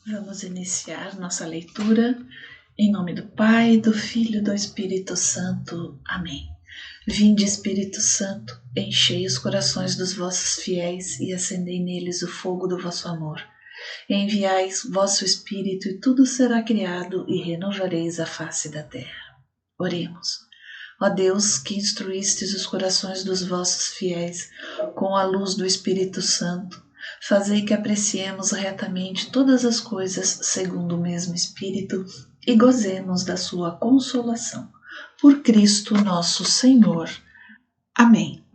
Vamos iniciar nossa leitura em nome do Pai, do Filho e do Espírito Santo. Amém. Vinde, Espírito Santo, enchei os corações dos vossos fiéis e acendei neles o fogo do vosso amor. Enviai vosso Espírito e tudo será criado e renovareis a face da terra. Oremos. Ó Deus, que instruístes os corações dos vossos fiéis com a luz do Espírito Santo, fazei que apreciemos retamente todas as coisas segundo o mesmo Espírito e gozemos da sua consolação. Por Cristo nosso Senhor. Amém.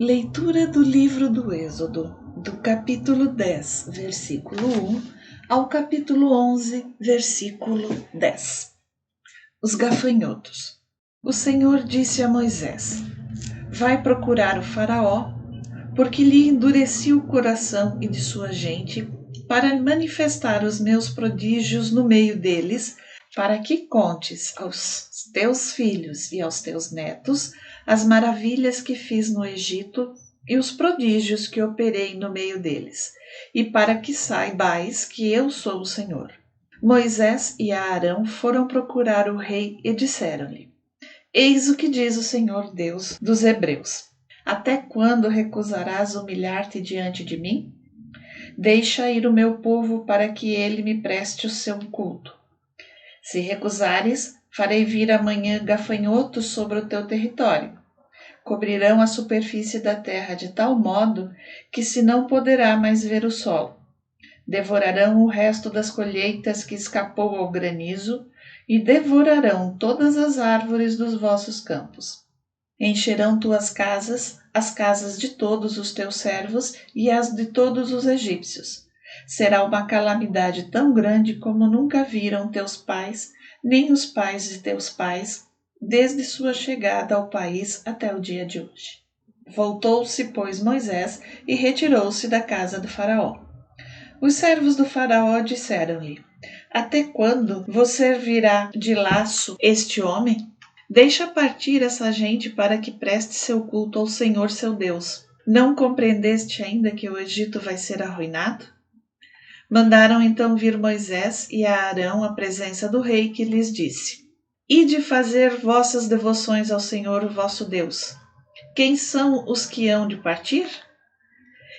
Leitura do livro do Êxodo, do capítulo 10, versículo 1, ao capítulo 11, versículo 10. Os gafanhotos. O Senhor disse a Moisés: Vai procurar o Faraó, porque lhe endureci o coração e de sua gente, para manifestar os meus prodígios no meio deles, para que contes aos teus filhos e aos teus netos as maravilhas que fiz no Egito e os prodígios que operei no meio deles, e para que saibais que eu sou o Senhor. Moisés e Arão foram procurar o rei e disseram-lhe: Eis o que diz o Senhor Deus dos Hebreus: Até quando recusarás humilhar-te diante de mim? Deixa ir o meu povo para que ele me preste o seu culto. Se recusares, farei vir amanhã gafanhotos sobre o teu território. Cobrirão a superfície da terra de tal modo que se não poderá mais ver o solo. Devorarão o resto das colheitas que escapou ao granizo e devorarão todas as árvores dos vossos campos. Encherão tuas casas, as casas de todos os teus servos e as de todos os egípcios. Será uma calamidade tão grande como nunca viram teus pais, nem os pais de teus pais, desde sua chegada ao país até o dia de hoje. Voltou-se, pois, Moisés e retirou-se da casa do Faraó. Os servos do Faraó disseram-lhe: Até quando vos servirá de laço este homem? Deixa partir essa gente para que preste seu culto ao Senhor seu Deus. Não compreendeste ainda que o Egito vai ser arruinado? Mandaram então vir Moisés e Arão à presença do rei, que lhes disse: Ide fazer vossas devoções ao Senhor vosso Deus. Quem são os que hão de partir?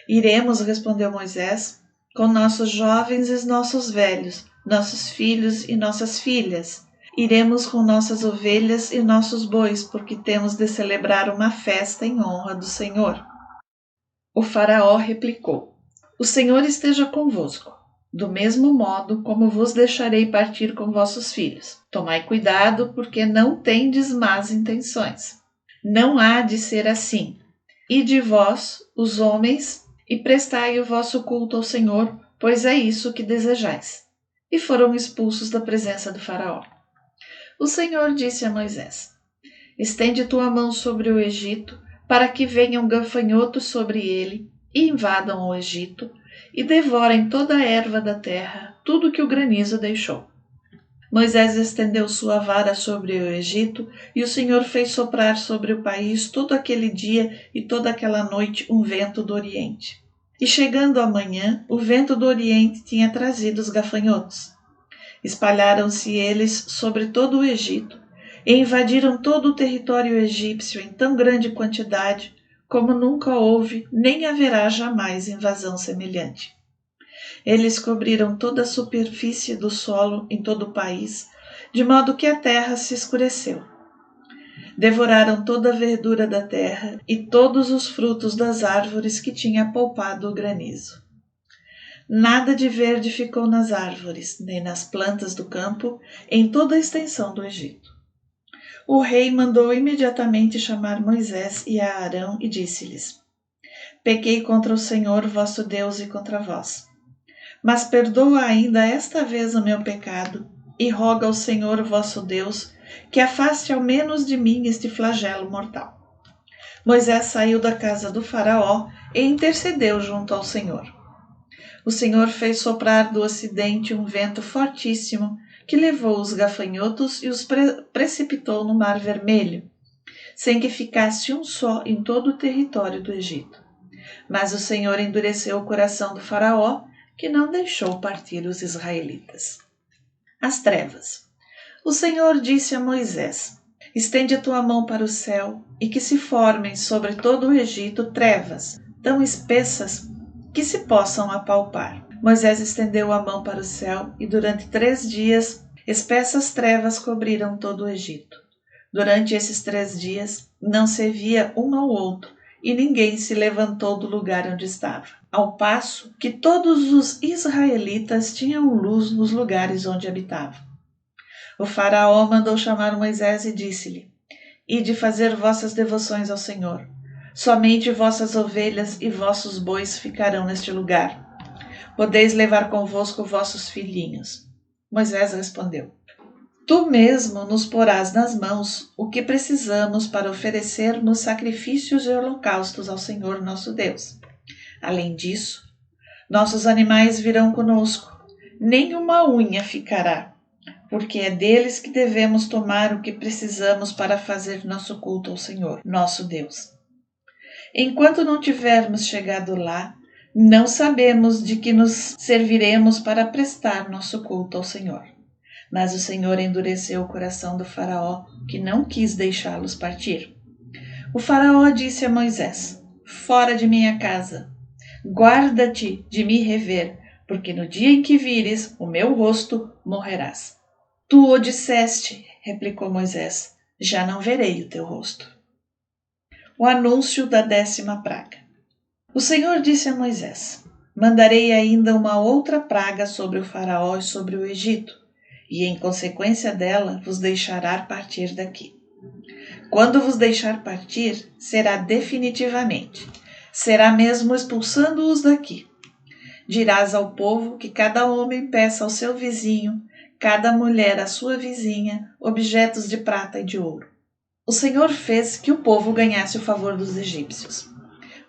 Iremos, respondeu Moisés, com nossos jovens e nossos velhos, nossos filhos e nossas filhas. Iremos com nossas ovelhas e nossos bois, porque temos de celebrar uma festa em honra do Senhor. O Faraó replicou: O Senhor esteja convosco. Do mesmo modo como vos deixarei partir com vossos filhos. Tomai cuidado, porque não tendes más intenções. Não há de ser assim. Ide vós, os homens, e prestai o vosso culto ao Senhor, pois é isso que desejais. E foram expulsos da presença do Faraó. O Senhor disse a Moisés: Estende tua mão sobre o Egito, para que venham gafanhotos sobre ele, e invadam o Egito, e devorem toda a erva da terra, tudo que o granizo deixou. Moisés estendeu sua vara sobre o Egito, e o Senhor fez soprar sobre o país todo aquele dia e toda aquela noite um vento do Oriente. E chegando a manhã, o vento do Oriente tinha trazido os gafanhotos. Espalharam-se eles sobre todo o Egito, e invadiram todo o território egípcio em tão grande quantidade, como nunca houve, nem haverá jamais invasão semelhante. Eles cobriram toda a superfície do solo em todo o país, de modo que a terra se escureceu. Devoraram toda a verdura da terra e todos os frutos das árvores que tinha poupado o granizo. Nada de verde ficou nas árvores, nem nas plantas do campo, em toda a extensão do Egito. O rei mandou imediatamente chamar Moisés e a Arão e disse-lhes: Pequei contra o Senhor vosso Deus e contra vós. Mas perdoa ainda esta vez o meu pecado, e roga ao Senhor vosso Deus que afaste ao menos de mim este flagelo mortal. Moisés saiu da casa do Faraó e intercedeu junto ao Senhor. O Senhor fez soprar do ocidente um vento fortíssimo que levou os gafanhotos e os precipitou no Mar Vermelho, sem que ficasse um só em todo o território do Egito. Mas o Senhor endureceu o coração do Faraó que não deixou partir os israelitas. As trevas. O Senhor disse a Moisés: estende a tua mão para o céu e que se formem sobre todo o Egito trevas, tão espessas que se possam apalpar. Moisés estendeu a mão para o céu e durante 3 dias espessas trevas cobriram todo o Egito. Durante esses 3 dias não se via um ao outro e ninguém se levantou do lugar onde estava, ao passo que todos os israelitas tinham luz nos lugares onde habitavam. O faraó mandou chamar Moisés e disse-lhe: ide fazer vossas devoções ao Senhor. Somente vossas ovelhas e vossos bois ficarão neste lugar. Podeis levar convosco vossos filhinhos. Moisés respondeu: tu mesmo nos porás nas mãos o que precisamos para oferecermos sacrifícios e holocaustos ao Senhor nosso Deus. Além disso, nossos animais virão conosco, nem uma unha ficará, porque é deles que devemos tomar o que precisamos para fazer nosso culto ao Senhor, nosso Deus. Enquanto não tivermos chegado lá, não sabemos de que nos serviremos para prestar nosso culto ao Senhor. Mas o Senhor endureceu o coração do faraó, que não quis deixá-los partir. O faraó disse a Moisés: fora de minha casa, guarda-te de me rever, porque no dia em que vires o meu rosto, morrerás. Tu o disseste, replicou Moisés, já não verei o teu rosto. O anúncio da 10ª praga. O Senhor disse a Moisés: mandarei ainda uma outra praga sobre o faraó e sobre o Egito, e em consequência dela vos deixará partir daqui. Quando vos deixar partir, será definitivamente, será mesmo expulsando-os daqui. Dirás ao povo que cada homem peça ao seu vizinho, cada mulher à sua vizinha, objetos de prata e de ouro. O Senhor fez que o povo ganhasse o favor dos egípcios.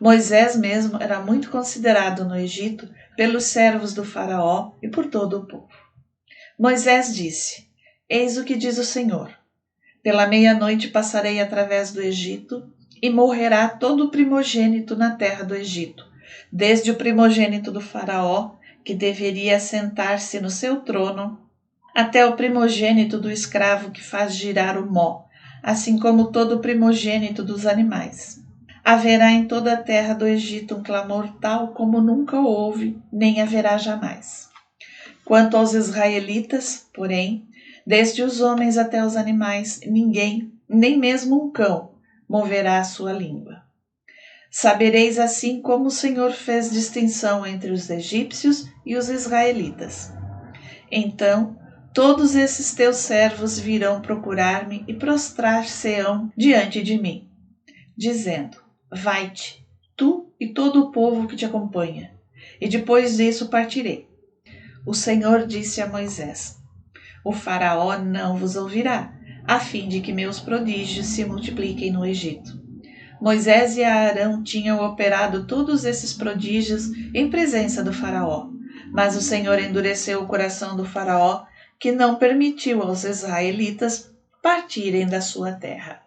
Moisés mesmo era muito considerado no Egito pelos servos do faraó e por todo o povo. Moisés disse: eis o que diz o Senhor: pela meia-noite passarei através do Egito e morrerá todo o primogênito na terra do Egito, desde o primogênito do faraó, que deveria sentar-se no seu trono, até o primogênito do escravo que faz girar o mó, assim como todo o primogênito dos animais. Haverá em toda a terra do Egito um clamor tal como nunca houve, nem haverá jamais. Quanto aos israelitas, porém, desde os homens até os animais, ninguém, nem mesmo um cão, moverá a sua língua. Sabereis assim como o Senhor fez distinção entre os egípcios e os israelitas. Então, todos esses teus servos virão procurar-me e prostrar-se-ão diante de mim, dizendo: vai-te, tu e todo o povo que te acompanha, e depois disso partirei. O Senhor disse a Moisés: o faraó não vos ouvirá, a fim de que meus prodígios se multipliquem no Egito. Moisés e Arão tinham operado todos esses prodígios em presença do faraó, mas o Senhor endureceu o coração do faraó, que não permitiu aos israelitas partirem da sua terra.